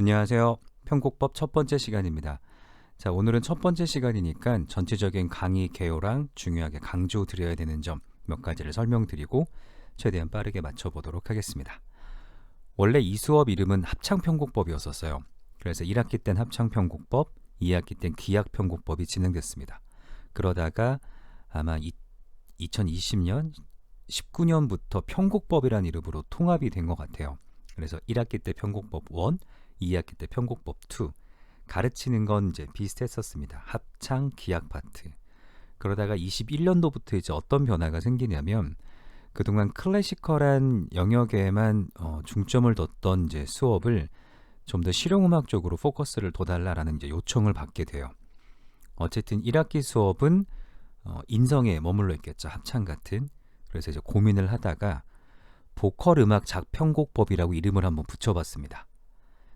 안녕하세요. 편곡법 첫 번째 시간입니다. 자, 오늘은 첫 번째 시간이니까 전체적인 강의 개요랑 중요하게 강조드려야 되는 점 몇 가지를 설명드리고 최대한 빠르게 맞춰보도록 하겠습니다. 원래 이 수업 이름은 합창편곡법이었었어요. 그래서 1학기 땐 합창편곡법, 2학기 땐 기악편곡법이 진행됐습니다. 그러다가 아마 2020년, 19년부터 편곡법이라는 이름으로 통합이 된 것 같아요. 그래서 1학기 때 편곡법 1, 2학기 때 편곡법 2 가르치는 건 이제 비슷했었습니다. 합창, 기악 파트. 그러다가 21년도부터 이제 어떤 변화가 생기냐면 그동안 클래시컬한 영역에만 중점을 뒀던 이제 수업을 좀 더 실용음악 쪽으로 포커스를 둬달라라는 이제 요청을 받게 돼요. 어쨌든 1학기 수업은 인성에 머물러 있겠죠. 합창 같은. 그래서 이제 고민을 하다가 보컬 음악 작편곡법이라고 이름을 한번 붙여봤습니다.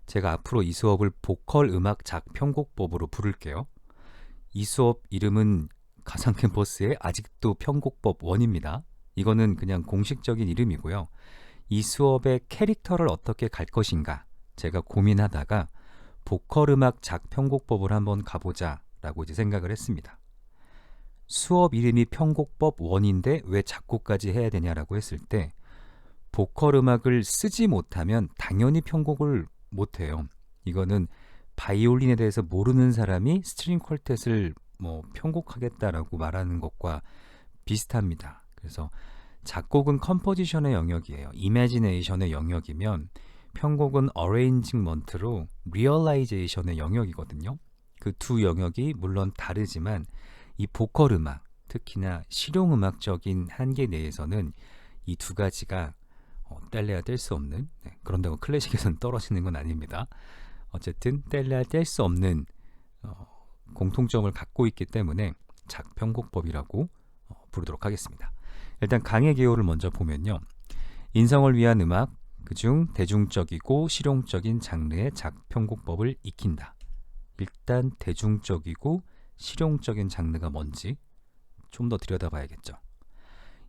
제가 앞으로 이 수업을 보컬 음악 작편곡법으로 부를게요. 이 수업 이름은 가상캠퍼스의 아직도 편곡법 1입니다. 이거는 그냥 공식적인 이름이고요. 이 수업의 캐릭터를 어떻게 갈 것인가 제가 고민하다가 보컬 음악 작편곡법을 한번 가보자 라고 이제 생각을 했습니다. 수업 이름이 편곡법 1인데 왜 작곡까지 해야 되냐라고 했을 때 보컬 음악을 쓰지 못하면 당연히 편곡을 못해요. 이거는 바이올린에 대해서 모르는 사람이 스트링 퀄텟을 편곡하겠다라고 말하는 것과 비슷합니다. 그래서 작곡은 컴포지션의 영역이에요. 이매지네이션의 영역이면 편곡은 어레인지먼트로 리얼라이제이션의 영역이거든요. 그 두 영역이 물론 다르지만 이 보컬 음악, 특히나 실용음악적인 한계 내에서는 이 두 가지가 뗄래야 뗄 수 없는, 그런다고 클래식에서는 떨어지는 건 아닙니다. 어쨌든 뗄래야 뗄 수 없는 공통점을 갖고 있기 때문에 작편곡법이라고 부르도록 하겠습니다. 일단 강의 개요를 먼저 보면요. 인성을 위한 음악, 그중 대중적이고 실용적인 장르의 작편곡법을 익힌다. 일단 대중적이고 실용적인 장르가 뭔지 좀 더 들여다봐야겠죠.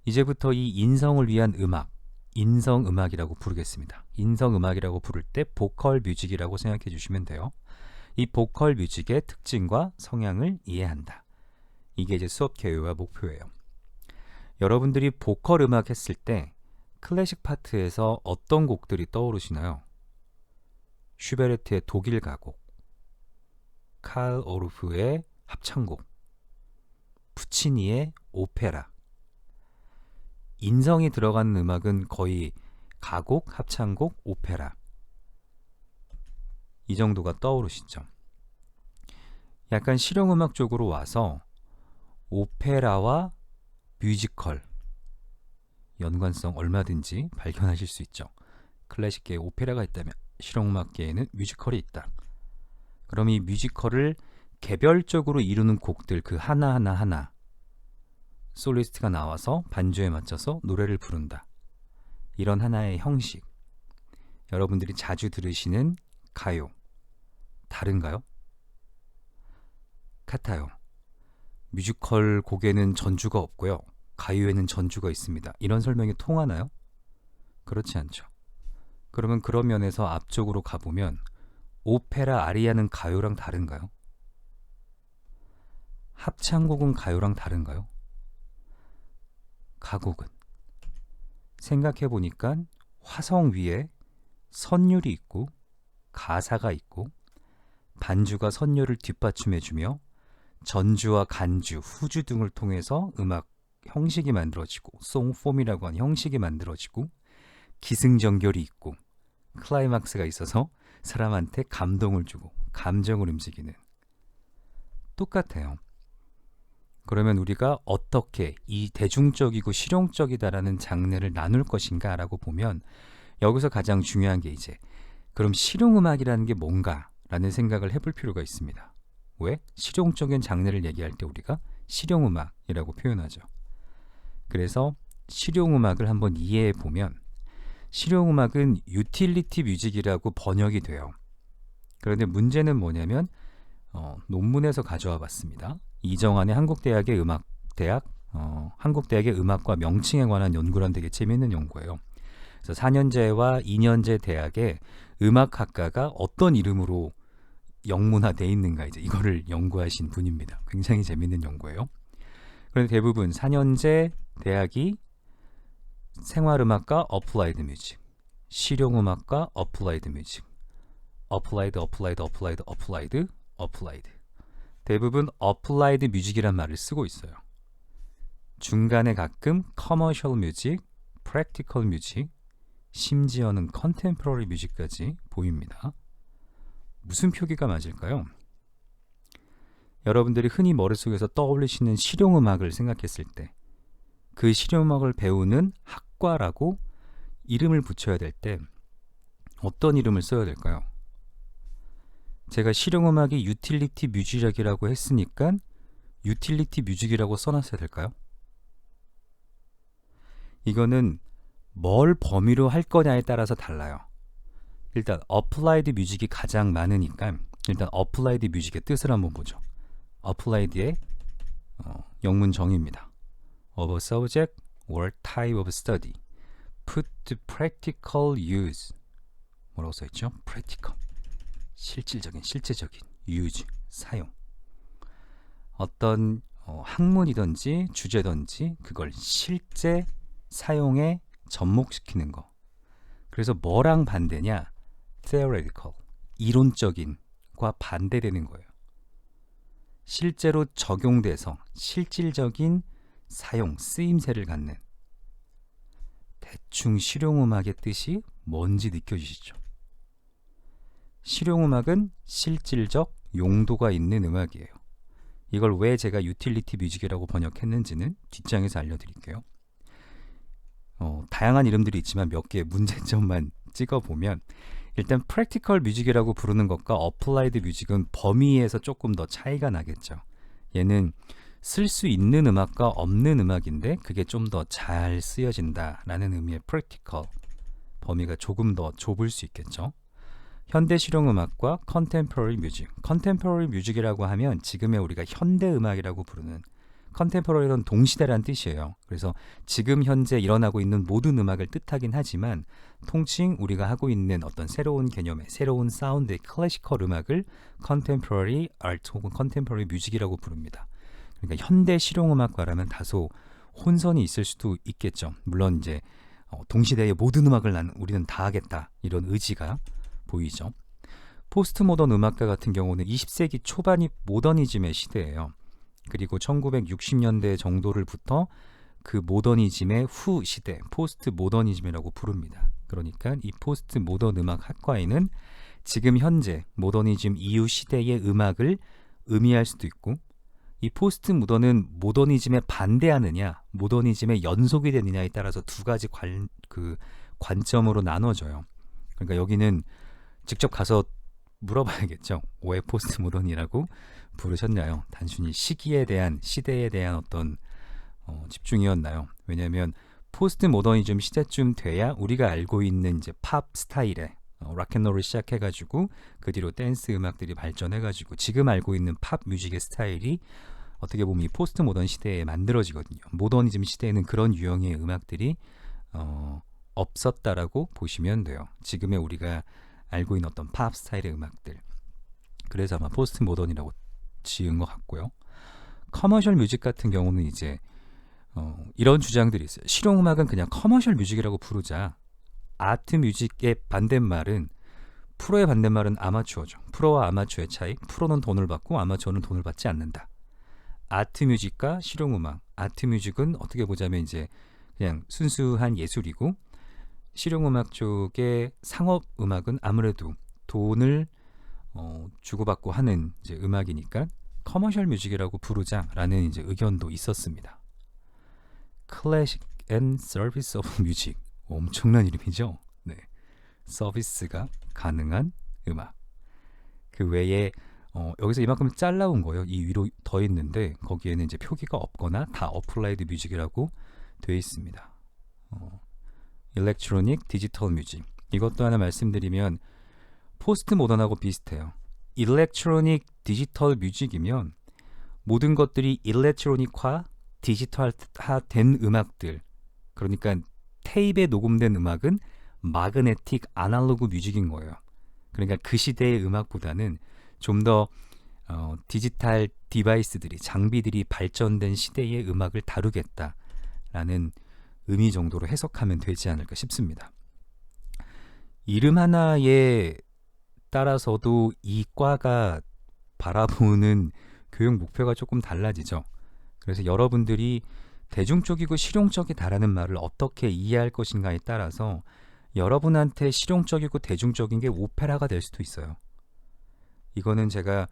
이제부터 이 인성을 위한 음악, 인성음악이라고 부르겠습니다. 인성음악이라고 부를 때 보컬 뮤직이라고 생각해 주시면 돼요. 이 보컬 뮤직의 특징과 성향을 이해한다. 이게 이제 수업 개요와 목표예요. 여러분들이 보컬 음악 했을 때 클래식 파트에서 어떤 곡들이 떠오르시나요? 슈베르트의 독일 가곡, 칼 오르프의 합창곡, 푸치니의 오페라. 인성이 들어가는 음악은 거의 가곡, 합창곡, 오페라. 이 정도가 떠오르시죠. 약간 실용음악 쪽으로 와서 오페라와 뮤지컬 연관성 얼마든지 발견하실 수 있죠. 클래식계에 오페라가 있다면 실용음악계에는 뮤지컬이 있다. 그럼 이 뮤지컬을 개별적으로 이루는 곡들 그 하나하나 솔리스트가 나와서 반주에 맞춰서 노래를 부른다. 이런 하나의 형식. 여러분들이 자주 들으시는 가요. 다른가요? 같아요. 뮤지컬 곡에는 전주가 없고요. 가요에는 전주가 있습니다. 이런 설명이 통하나요? 그렇지 않죠. 그러면 그런 면에서 앞쪽으로 가보면 오페라 아리아는 가요랑 다른가요? 합창곡은 가요랑 다른가요? 가곡은 생각해보니까 화성 위에 선율이 있고 가사가 있고 반주가 선율을 뒷받침해주며 전주와 간주, 후주 등을 통해서 음악 형식이 만들어지고 송폼이라고 하는 형식이 만들어지고 기승전결이 있고 클라이막스가 있어서 사람한테 감동을 주고 감정을 움직이는 똑같아요. 그러면 우리가 어떻게 이 대중적이고 실용적이다라는 장르를 나눌 것인가 라고 보면 여기서 가장 중요한 게 이제 그럼 실용음악이라는 게 뭔가 라는 생각을 해볼 필요가 있습니다. 왜? 실용적인 장르를 얘기할 때 우리가 실용음악이라고 표현하죠. 그래서 실용음악을 한번 이해해 보면 실용음악은 유틸리티 뮤직이라고 번역이 돼요. 그런데 문제는 뭐냐면 논문에서 가져와 봤습니다. 이정환의 한국대학의 한국대학의 음악과 명칭에 관한 연구란 되게 재미있는 연구예요. 그래서 4년제와 2년제 대학의 음악학과가 어떤 이름으로 영문화돼 있는가 이제 이거를 연구하신 분입니다. 굉장히 재밌는 연구예요. 그런데 대부분 4년제 대학이 생활음악과 어플라이드 뮤직, 실용음악과 어플라이드 뮤직, 어플라이드 대부분 어플라이드 뮤직이란 말을 쓰고 있어요. 중간에 가끔 커머셜 뮤직, 프랙티컬 뮤직, 심지어는 컨템포러리 뮤직까지 보입니다. 무슨 표기가 맞을까요? 여러분들이 흔히 머릿속에서 떠올리시는 실용음악을 생각했을 때 그 실용음악을 배우는 학과라고 이름을 붙여야 될 때 어떤 이름을 써야 될까요? 제가 실용음악이 유틸리티 뮤직이라고 했으니까 유틸리티 뮤직이라고 써놨어야 될까요? 이거는 뭘 범위로 할 거냐에 따라서 달라요. 일단 어플라이드 뮤직이 가장 많으니까 일단 어플라이드 뮤직의 뜻을 한번 보죠. 어플라이드의 영문 정의입니다. of a subject or type of study put to practical use. 뭐라고 써있죠? practical. 실질적인, 실제적인 use, 사용. 어떤 학문이든지 주제든지 그걸 실제 사용에 접목시키는 거. 그래서 뭐랑 반대냐? theoretical, 이론적인과 반대되는 거예요. 실제로 적용돼서 실질적인 사용, 쓰임새를 갖는 대충 실용음악의 뜻이 뭔지 느껴지시죠? 실용음악은 실질적 용도가 있는 음악이에요. 이걸 왜 제가 유틸리티 뮤직이라고 번역했는지는 뒷장에서 알려드릴게요. 다양한 이름들이 있지만 몇 개의 문제점만 찍어보면 일단 프랙티컬 뮤직이라고 부르는 것과 어플라이드 뮤직은 범위에서 조금 더 차이가 나겠죠. 얘는 쓸 수 있는 음악과 없는 음악인데 그게 좀 더 잘 쓰여진다라는 의미의 프랙티컬, 범위가 조금 더 좁을 수 있겠죠. 현대 실용음악과 컨템포러리 뮤직, 컨템포러리 뮤직이라고 하면 지금의 우리가 현대 음악이라고 부르는 컨템포러리는 동시대란 뜻이에요. 그래서 지금 현재 일어나고 있는 모든 음악을 뜻하긴 하지만 통칭 우리가 하고 있는 어떤 새로운 개념의 새로운 사운드의 클래시컬 음악을 컨템포러리 아트 혹은 컨템포러리 뮤직이라고 부릅니다. 그러니까 현대 실용음악과라면 다소 혼선이 있을 수도 있겠죠. 물론 이제 동시대의 모든 음악을 우리는 다 하겠다 이런 의지가 보이죠. 포스트 모던 음악가 같은 경우는 20세기 초반이 모더니즘의 시대예요. 그리고 1960년대 정도를부터 그 모더니즘의 후 시대, 포스트 모더니즘이라고 부릅니다. 그러니까 이 포스트 모던 음악 학과에는 지금 현재 모더니즘 이후 시대의 음악을 의미할 수도 있고, 이 포스트 모던은 모더니즘에 반대하느냐, 모더니즘의 연속이 되느냐에 따라서 두 가지 관점으로 나눠져요. 그러니까 여기는 직접 가서 물어봐야겠죠. 왜 포스트 모던이라고 부르셨나요? 단순히 시기에 대한, 시대에 대한 어떤 집중이었나요? 왜냐하면 포스트 모더니즘 시대쯤 돼야 우리가 알고 있는 이제 팝 스타일의 락앤롤을 시작해가지고 그 뒤로 댄스 음악들이 발전해가지고 지금 알고 있는 팝 뮤직의 스타일이 어떻게 보면 이 포스트 모던 시대에 만들어지거든요. 모더니즘 시대에는 그런 유형의 음악들이 없었다라고 보시면 돼요. 지금의 우리가 알고 있는 어떤 팝 스타일의 음악들. 그래서 아마 포스트 모던이라고 지은 것 같고요. 커머셜 뮤직 같은 경우는 이제 이런 주장들이 있어요. 실용음악은 그냥 커머셜 뮤직이라고 부르자. 아트 뮤직의 반대말은, 프로의 반대말은 아마추어죠. 프로와 아마추어의 차이. 프로는 돈을 받고 아마추어는 돈을 받지 않는다. 아트 뮤직과 실용음악. 아트 뮤직은 어떻게 보자면 이제 그냥 순수한 예술이고, 실용음악 쪽의 상업음악은 아무래도 돈을 주고받고 하는 이제 음악이니까 커머셜 뮤직이라고 부르자라는 이제 의견도 있었습니다. 클래식 앤 서비스 오브 뮤직, 엄청난 이름이죠. 네, 서비스가 가능한 음악. 그 외에 여기서 이만큼 잘라온 거예요. 이 위로 더 있는데 거기에는 이제 표기가 없거나 다 어플라이드 뮤직이라고 되어 있습니다. 일렉트로닉 디지털 뮤직, 이것도 하나 말씀드리면 포스트 모던하고 비슷해요. 일렉트로닉 디지털 뮤직이면 모든 것들이 일렉트로닉화, 디지털화된 음악들, 그러니까 테이프에 녹음된 음악은 마그네틱 아날로그 뮤직인 거예요. 그러니까 그 시대의 음악보다는 좀 더 디지털 디바이스들이 장비들이 발전된 시대의 음악을 다루겠다라는 의미 정도로 해석하면 되지 않을까 싶습니다. 이름 하나에 따라서도 이 과가 바라보는 교육 목표가 조금 달라지죠. 그래서 여러분들이 대중적이고 실용적이다라는 말을 어떻게 이해할 것인가에 따라서 여러분한테 실용적이고 대중적인 게 오페라가 될 수도 있어요. 이거는 제가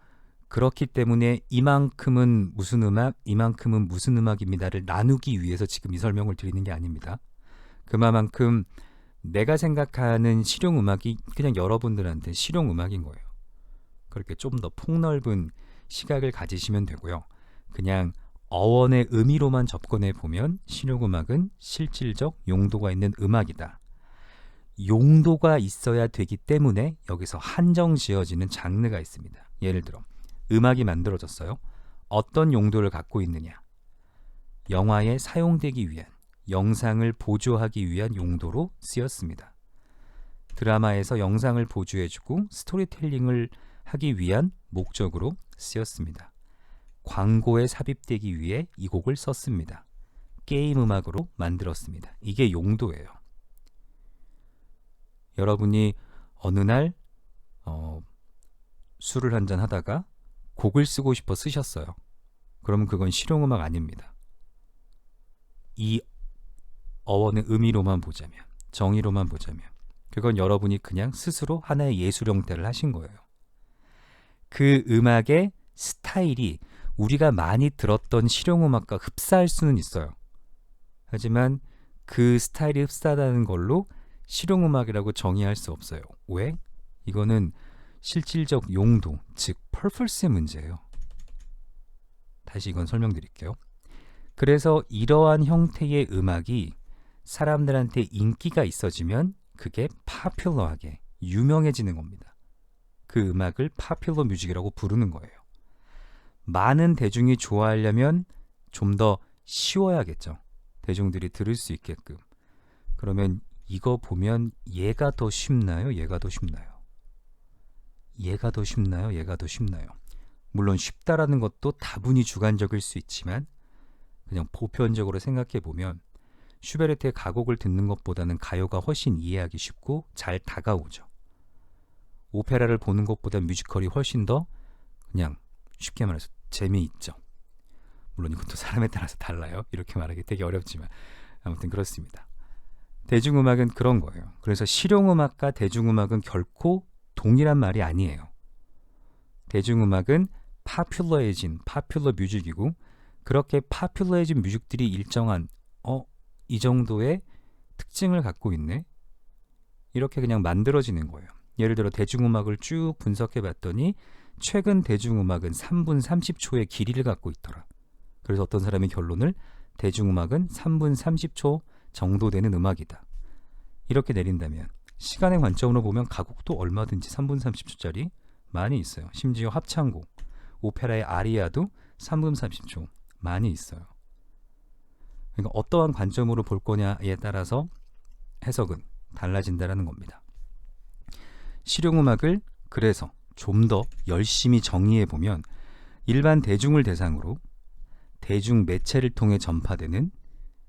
그렇기 때문에 이만큼은 무슨 음악, 이만큼은 무슨 음악입니다를 나누기 위해서 지금 이 설명을 드리는 게 아닙니다. 그만큼 내가 생각하는 실용음악이 그냥 여러분들한테 실용음악인 거예요. 그렇게 좀 더 폭넓은 시각을 가지시면 되고요. 그냥 어원의 의미로만 접근해 보면 실용음악은 실질적 용도가 있는 음악이다. 용도가 있어야 되기 때문에 여기서 한정 지어지는 장르가 있습니다. 예를 들어 음악이 만들어졌어요. 어떤 용도를 갖고 있느냐? 영화에 사용되기 위한, 영상을 보조하기 위한 용도로 쓰였습니다. 드라마에서 영상을 보조해주고 스토리텔링을 하기 위한 목적으로 쓰였습니다. 광고에 삽입되기 위해 이 곡을 썼습니다. 게임 음악으로 만들었습니다. 이게 용도예요. 여러분이 어느 날 술을 한잔 하다가 곡을 쓰고 싶어 쓰셨어요. 그러면 그건 실용음악 아닙니다. 이 어원의 의미로만 보자면, 정의로만 보자면 그건 여러분이 그냥 스스로 하나의 예술 형태를 하신 거예요. 그 음악의 스타일이 우리가 많이 들었던 실용음악과 흡사할 수는 있어요. 하지만 그 스타일이 흡사하다는 걸로 실용음악이라고 정의할 수 없어요. 왜? 이거는 실질적 용도, 즉 purpose의 문제예요. 다시 이건 설명드릴게요. 그래서 이러한 형태의 음악이 사람들한테 인기가 있어지면 그게 popular하게 유명해지는 겁니다. 그 음악을 popular music이라고 부르는 거예요. 많은 대중이 좋아하려면 좀 더 쉬워야겠죠. 대중들이 들을 수 있게끔. 그러면 이거 보면 얘가 더 쉽나요? 얘가 더 쉽나요? 얘가 더 쉽나요? 얘가 더 쉽나요? 물론 쉽다라는 것도 다분히 주관적일 수 있지만 그냥 보편적으로 생각해 보면 슈베르트의 가곡을 듣는 것보다는 가요가 훨씬 이해하기 쉽고 잘 다가오죠. 오페라를 보는 것보다 뮤지컬이 훨씬 더 그냥 쉽게 말해서 재미있죠. 물론 이것도 사람에 따라서 달라요. 이렇게 말하기 되게 어렵지만 아무튼 그렇습니다. 대중음악은 그런 거예요. 그래서 실용음악과 대중음악은 결코 동일한 말이 아니에요. 대중음악은 파퓰러해진 파퓰러 뮤직이고 그렇게 파퓰러해진 뮤직들이 일정한 이 정도의 특징을 갖고 있네? 이렇게 그냥 만들어지는 거예요. 예를 들어 대중음악을 쭉 분석해 봤더니 최근 대중음악은 3분 30초의 길이를 갖고 있더라. 그래서 어떤 사람이 결론을 대중음악은 3분 30초 정도 되는 음악이다. 이렇게 내린다면 시간의 관점으로 보면 가곡도 얼마든지 3분 30초짜리 많이 있어요. 심지어 합창곡, 오페라의 아리아도 3분 30초 많이 있어요. 그러니까 어떠한 관점으로 볼 거냐에 따라서 해석은 달라진다는 겁니다. 실용음악을 그래서 좀 더 열심히 정의해 보면 일반 대중을 대상으로 대중 매체를 통해 전파되는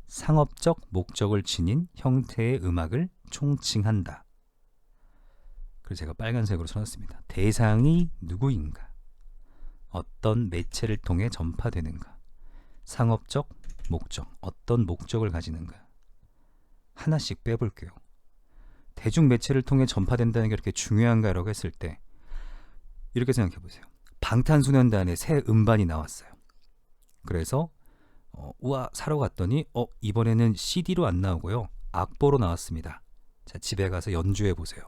상업적 목적을 지닌 형태의 음악을 총칭한다. 그래서 제가 빨간색으로 써놨습니다. 대상이 누구인가? 어떤 매체를 통해 전파되는가? 상업적 목적, 어떤 목적을 가지는가? 하나씩 빼볼게요. 대중 매체를 통해 전파된다는 게 그렇게 중요한가라고 했을 때 이렇게 생각해 보세요. 방탄소년단의 새 음반이 나왔어요. 그래서 우와 사러 갔더니 이번에는 CD로 안 나오고요. 악보로 나왔습니다. 자, 집에 가서 연주해 보세요.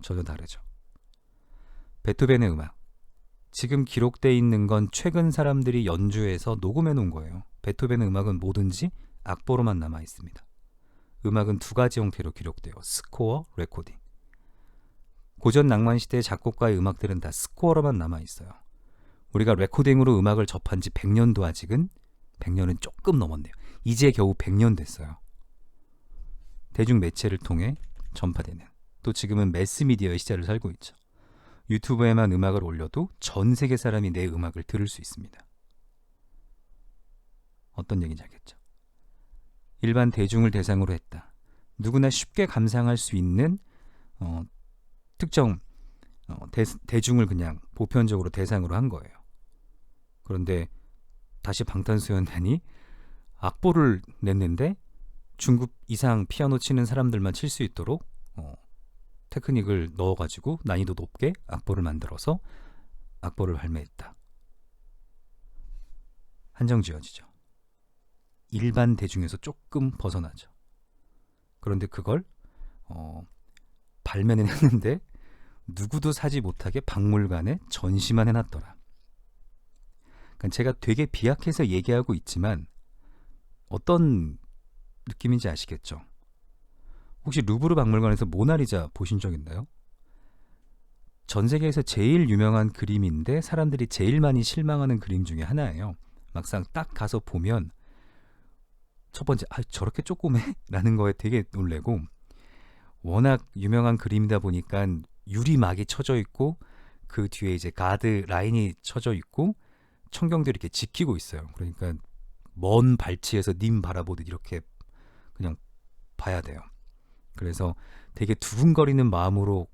전혀 다르죠. 베토벤의 음악. 지금 기록되어 있는 건 최근 사람들이 연주해서 녹음해 놓은 거예요. 베토벤의 음악은 뭐든지 악보로만 남아 있습니다. 음악은 두 가지 형태로 기록돼요. 스코어, 레코딩. 고전 낭만 시대의 작곡가의 음악들은 다 스코어로만 남아 있어요. 우리가 레코딩으로 음악을 접한 지 100년도 아직은 100년은 조금 넘었네요. 이제 겨우 100년 됐어요. 대중 매체를 통해 전파되는 또 지금은 매스미디어의 시대를 살고 있죠. 유튜브에만 음악을 올려도 전 세계 사람이 내 음악을 들을 수 있습니다. 어떤 얘기인지 알겠죠? 일반 대중을 대상으로 했다. 누구나 쉽게 감상할 수 있는 특정 대중을 그냥 보편적으로 대상으로 한 거예요. 그런데 다시 방탄소년단이 악보를 냈는데 중급 이상 피아노 치는 사람들만 칠 수 있도록 테크닉을 넣어가지고 난이도 높게 악보를 만들어서 악보를 발매했다. 한정 지어지죠. 일반 대중에서 조금 벗어나죠. 그런데 그걸 발매는 했는데 누구도 사지 못하게 박물관에 전시만 해놨더라. 그러니까 제가 되게 비약해서 얘기하고 있지만 어떤 느낌인지 아시겠죠? 혹시 루브르 박물관에서 모나리자 보신 적 있나요? 전 세계에서 제일 유명한 그림인데 사람들이 제일 많이 실망하는 그림 중에 하나예요. 막상 딱 가서 보면 첫 번째 저렇게 조그매? 라는 거에 되게 놀래고, 워낙 유명한 그림이다 보니까 유리막이 쳐져 있고 그 뒤에 이제 가드 라인이 쳐져 있고 청경들이 이렇게 지키고 있어요. 그러니까 먼 발치에서 님 바라보듯 이렇게 그냥 봐야 돼요. 그래서 되게 두근거리는 마음으로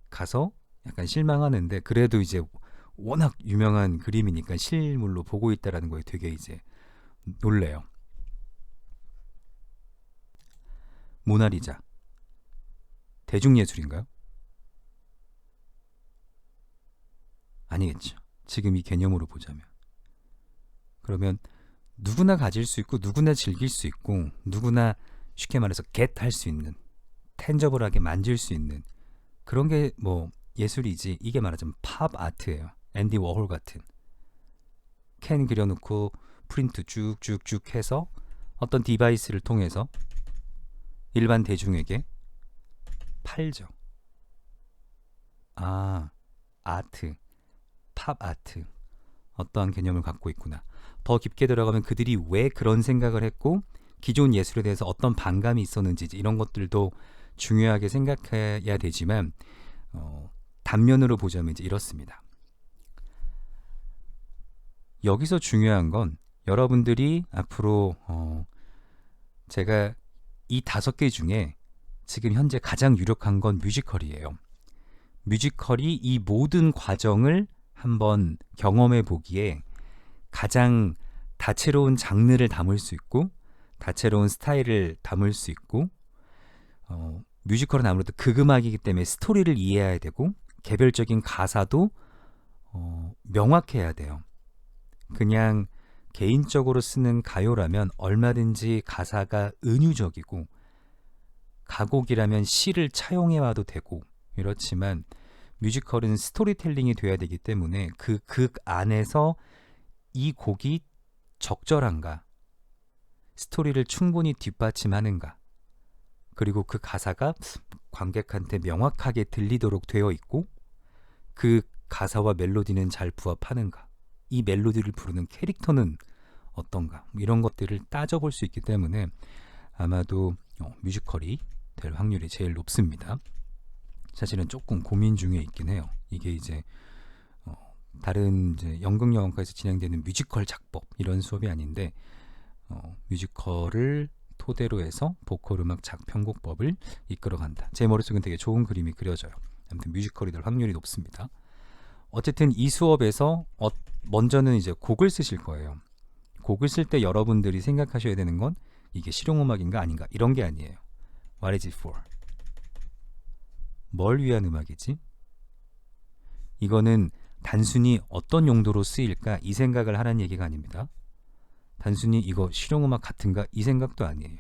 가서 약간 실망하는데, 그래도 이제 워낙 유명한 그림이니까 실물로 보고 있다라는 거에 되게 이제 놀래요. 모나리자 대중예술인가요? 아니겠죠. 지금 이 개념으로 보자면. 그러면 누구나 가질 수 있고 누구나 즐길 수 있고 누구나 쉽게 말해서 겟할 수 있는, 텐저블하게 만질 수 있는 그런 게 뭐 예술이지, 이게 말하자면 팝 아트예요. 앤디 워홀 같은 캔 그려놓고 프린트 쭉쭉쭉 해서 어떤 디바이스를 통해서 일반 대중에게 팔죠. 아트, 팝 아트, 어떠한 개념을 갖고 있구나. 더 깊게 들어가면 그들이 왜 그런 생각을 했고 기존 예술에 대해서 어떤 반감이 있었는지 이런 것들도 중요하게 생각해야 되지만 단면으로 보자면 이제 이렇습니다. 여기서 중요한 건 여러분들이 앞으로 제가 이 5개 중에 지금 현재 가장 유력한 건 뮤지컬이에요. 뮤지컬이 이 모든 과정을 한번 경험해 보기에 가장 다채로운 장르를 담을 수 있고 다채로운 스타일을 담을 수 있고, 뮤지컬은 아무래도 극음악이기 때문에 스토리를 이해해야 되고 개별적인 가사도 명확해야 돼요. 그냥 개인적으로 쓰는 가요라면 얼마든지 가사가 은유적이고 가곡이라면 시를 차용해와도 되고 이렇지만 뮤지컬은 스토리텔링이 돼야 되기 때문에 그 극 안에서 이 곡이 적절한가, 스토리를 충분히 뒷받침하는가, 그리고 그 가사가 관객한테 명확하게 들리도록 되어 있고 그 가사와 멜로디는 잘 부합하는가, 이 멜로디를 부르는 캐릭터는 어떤가, 이런 것들을 따져볼 수 있기 때문에 아마도 뮤지컬이 될 확률이 제일 높습니다. 사실은 조금 고민 중에 있긴 해요. 이게 이제 다른 이제 연극영화과에서 진행되는 뮤지컬 작법 이런 수업이 아닌데 뮤지컬을 토대로 해서 보컬 음악 편곡법을 이끌어간다. 제 머릿속엔 되게 좋은 그림이 그려져요. 아무튼 뮤지컬이 될 확률이 높습니다. 어쨌든 이 수업에서 먼저는 이제 곡을 쓰실 거예요. 곡을 쓸 때 여러분들이 생각하셔야 되는 건 이게 실용음악인가 아닌가 이런 게 아니에요. What is it for? 뭘 위한 음악이지? 이거는 단순히 어떤 용도로 쓰일까 이 생각을 하라는 얘기가 아닙니다. 단순히 이거 실용음악 같은가 이 생각도 아니에요.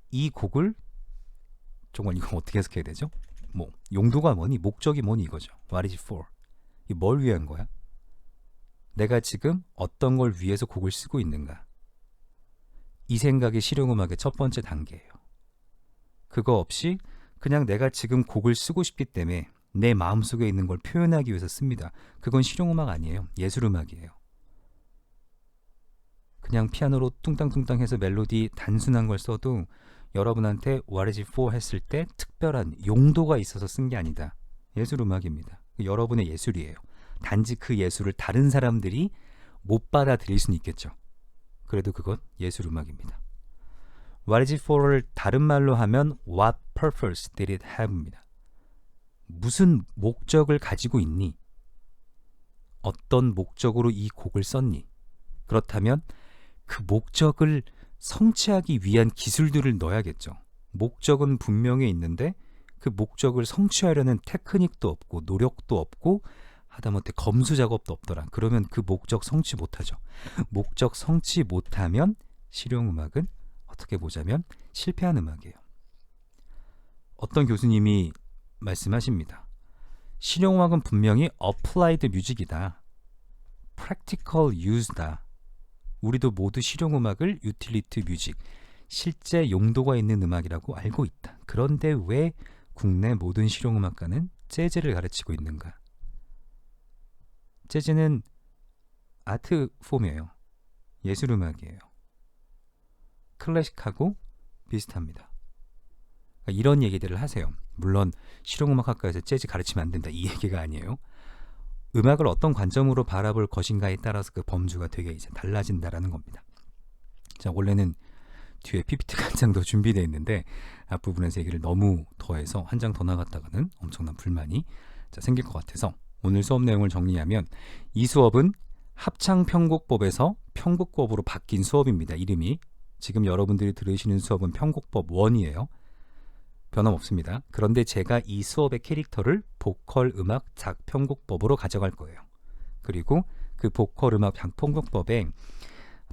이 곡을 정말 이거 어떻게 해석해야 되죠? 뭐 용도가 뭐니, 목적이 뭐니 이거죠. What is it for? 이 뭘 위한 거야? 내가 지금 어떤 걸 위해서 곡을 쓰고 있는가? 이 생각이 실용음악의 첫 번째 단계예요. 그거 없이 그냥 내가 지금 곡을 쓰고 싶기 때문에 내 마음속에 있는 걸 표현하기 위해서 씁니다. 그건 실용음악 아니에요. 예술음악이에요. 그냥 피아노로 뚱땅뚱땅 해서 멜로디 단순한 걸 써도 여러분한테 What is it for 했을 때 특별한 용도가 있어서 쓴 게 아니다. 예술음악입니다. 여러분의 예술이에요. 단지 그 예술을 다른 사람들이 못 받아들일 수는 있겠죠. 그래도 그건 예술음악입니다. What is it for를 다른 말로 하면 What purpose did it have입니다. 무슨 목적을 가지고 있니? 어떤 목적으로 이 곡을 썼니? 그렇다면 그 목적을 성취하기 위한 기술들을 넣어야겠죠. 목적은 분명히 있는데 그 목적을 성취하려는 테크닉도 없고 노력도 없고 하다못해 검수 작업도 없더라. 그러면 그 목적 성취 못하죠. 목적 성취 못하면 실용음악은 어떻게 보자면 실패한 음악이에요. 어떤 교수님이 말씀하십니다. 실용음악은 분명히 applied music이다. practical use다. 우리도 모두 실용음악을 utility music, 실제 용도가 있는 음악이라고 알고 있다. 그런데 왜 국내 모든 실용음악가는 재즈를 가르치고 있는가? 재즈는 아트 폼이에요. 예술음악이에요. 클래식하고 비슷합니다. 그러니까 이런 얘기들을 하세요. 물론 실용음악학과에서 재즈 가르치면 안 된다 이 얘기가 아니에요. 음악을 어떤 관점으로 바라볼 것인가에 따라서 그 범주가 되게 이제 달라진다라는 겁니다. 자, 원래는 뒤에 PPT가 한 장 더 준비되어 있는데 앞부분에서 얘기를 너무 더해서 한 장 더 나갔다가는 엄청난 불만이 생길 것 같아서 오늘 수업 내용을 정리하면 이 수업은 합창편곡법에서 편곡법으로 바뀐 수업입니다. 이름이 지금 여러분들이 들으시는 수업은 편곡법 1이에요. 변함없습니다. 그런데 제가 이 수업의 캐릭터를 보컬 음악 작편곡법으로 가져갈 거예요. 그리고 그 보컬 음악 작편곡법에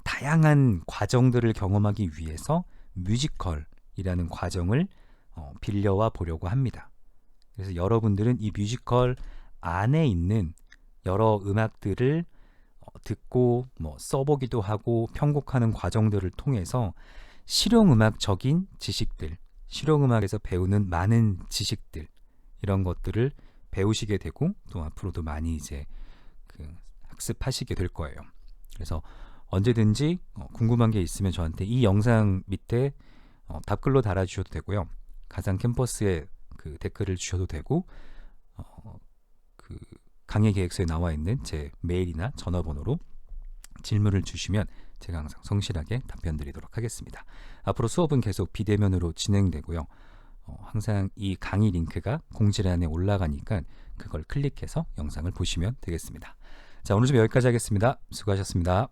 다양한 과정들을 경험하기 위해서 뮤지컬이라는 과정을 빌려와 보려고 합니다. 그래서 여러분들은 이 뮤지컬 안에 있는 여러 음악들을 듣고 써보기도 하고 편곡하는 과정들을 통해서 실용음악적인 지식들, 실용음악에서 배우는 많은 지식들 이런 것들을 배우시게 되고 또 앞으로도 많이 이제 학습하시게 될 거예요. 그래서 언제든지 궁금한 게 있으면 저한테 이 영상 밑에 답글로 달아주셔도 되고요. 가상 캠퍼스에 그 댓글을 주셔도 되고 그 강의 계획서에 나와 있는 제 메일이나 전화번호로 질문을 주시면 제가 항상 성실하게 답변 드리도록 하겠습니다. 앞으로 수업은 계속 비대면으로 진행되고요. 항상 이 강의 링크가 공지란에 올라가니까 그걸 클릭해서 영상을 보시면 되겠습니다. 자, 오늘 좀 여기까지 하겠습니다. 수고하셨습니다.